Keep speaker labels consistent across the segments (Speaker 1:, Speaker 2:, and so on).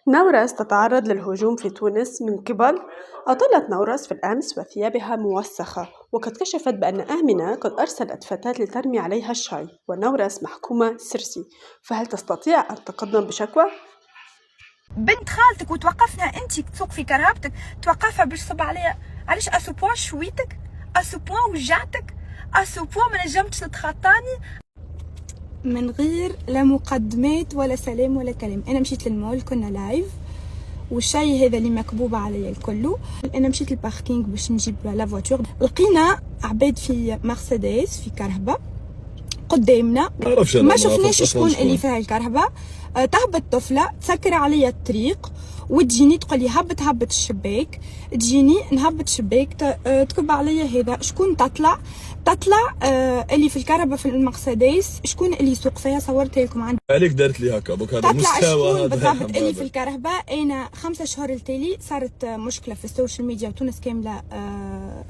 Speaker 1: نورس تتعرض للهجوم في تونس من قبل. أطلت نورس في الأمس وثيابها موسخة، وقد كشفت بأن آمنة قد أرسلت فتاة لترمي عليها الشاي، ونورس محكومة سرسي. فهل تستطيع أن تقدم بشكوى؟
Speaker 2: بنت خالتك وتوقفنا انت تسوق في كرهبتك، توقفها باش تصب عليا. علاش اسوبوا شويتك، اسوبوا وجعتك، اسوبوا ما نجمتش تتخطاني من غير لا مقدمات ولا سلام ولا كلام. انا مشيت للمول، كنا لايف، والشاي هذا اللي مكبوب عليا الكل. انا مشيت للباركينغ باش نجيب لا فواتور، لقينا عباد في مرسيدس في كرهبه قدامنا، ما شفناش شكون اللي فيها الكرهبه. تهبط طفله تسكر عليا الطريق وتجيني تقول لي هبط الشباك، تجيني نهبط الشباك تكب عليا هذا. شكون تطلع اللي في الكهرباء في المرسيدس، شكون اللي يسوق فيها؟ صورتها لكم عندي.
Speaker 3: عليك دارت لي هكا دوك، هذا
Speaker 2: مستوى شكون بالضبط اللي في الكهرباء. انا 5 شهور التالي صارت مشكله في السوشيال ميديا وتونس كامله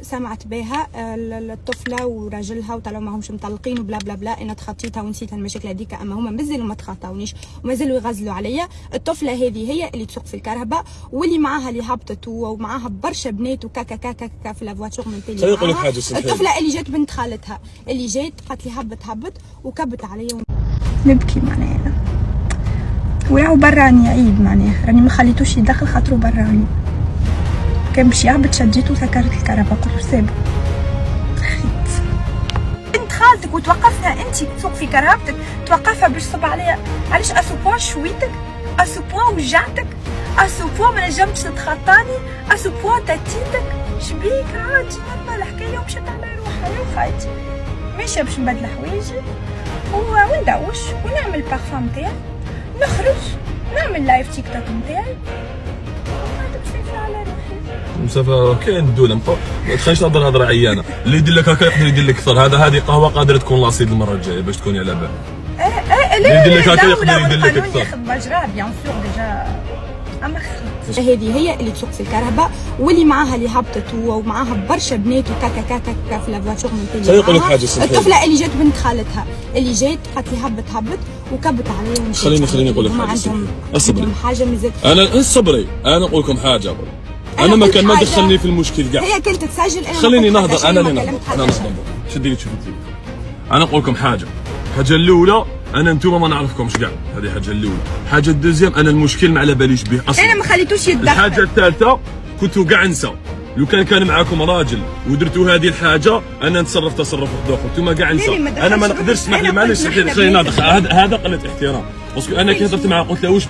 Speaker 2: سمعت بها. الطفله وراجلها وطلعوا ماهمش مطلقين وبلا بلا بلا. انا تخطيتها ونسيت المشاكل هذيك، اما هما مازالوا ما تخطاونيش ومازالوا يغزلوا عليا. الطفله هذه هي اللي تسوق في الكهرباء، واللي معاها اللي هبطت ومعاها برشا بنات وكاكا كاكا كاكا في لافواتور من تالي.
Speaker 3: خليني نقول لك حاجه،
Speaker 2: الطفله اللي جات بنت خالتها اللي جات قالت لي هبط وكبت عليا نبكي معناها. وراهو براني عيب معناها، راني ما خليتوش يدخل خاطرو براني. كان باش يهبط شديته وسكرت الكهرباء. قلت سابو خيت بنت خالتك وتوقفنا انت تسوق في كرهبتك، توقفها باش تصب عليا. علاش اسوبوا شويتك، اسوبوا وجعتك، اسوبوا ما نجمتش تتخطاني، اسوبوا تاتيتك. شبيك عادي نورمال حكايه ومشات على روحها. يا خايتي ماشيه باش نبدل حوايجي وندوش ونعمل بارفان نتاعي، نخرج نعمل لايف تيك توك نتاعي، هذا مسافره على روحي.
Speaker 3: مسافه كاين الدوله ما تخليش تهضر هضره عيانه. اللي يدير لك هكا يقدر يدير لك اكثر. هذه قهوه قادره تكون لاصيد المره الجايه باش تكوني على بال.
Speaker 2: اللي
Speaker 3: يدير لك هكا يقدر يدير لك اكثر.
Speaker 2: ياخذ مجراه بيان سور ديجا. اما هذه هي اللي تسوق في الكهرباء، واللي معاها اللي هبطت ومعاها برشا بنات وكاكا كاكا في لافواتور من تالي.
Speaker 3: خليني نقول لك حاجه،
Speaker 2: الطفله اللي جات بنت خالتها اللي جات قالت لي هبط وكبت عليا ومشيت.
Speaker 3: خليني نقول لك حاجه، اصبري.
Speaker 2: حاجه مازال
Speaker 3: انا اصبري، انا نقول لكم حاجه. انا ما كان ما دخلني في المشكل كاع.
Speaker 2: هي كنت تسجل.
Speaker 3: خليني نهضر. انا اللي نهضر. انا نهضر. شدي لي تشوفي التليفون. انا نقول لكم حاجه الاولى، انا انتوما ما نعرفكمش كاع. هذه حاجه الاولى. حاجه الدوزيام، انا المشكل ما على باليش به اصلا.
Speaker 2: انا ما خليتوش يتدخل.
Speaker 3: الحاجه الثالثه، كنتو كاع نسى. لو كان معاكم راجل ودرتوا هذه الحاجه، انا نتصرف تصرف اخر. انتوما كاع نسى. انا ما نقدرش نحلي. معليش خليني نهضر. هذا قله احترام. باسكو انا كي هضرت معاه قلت له واش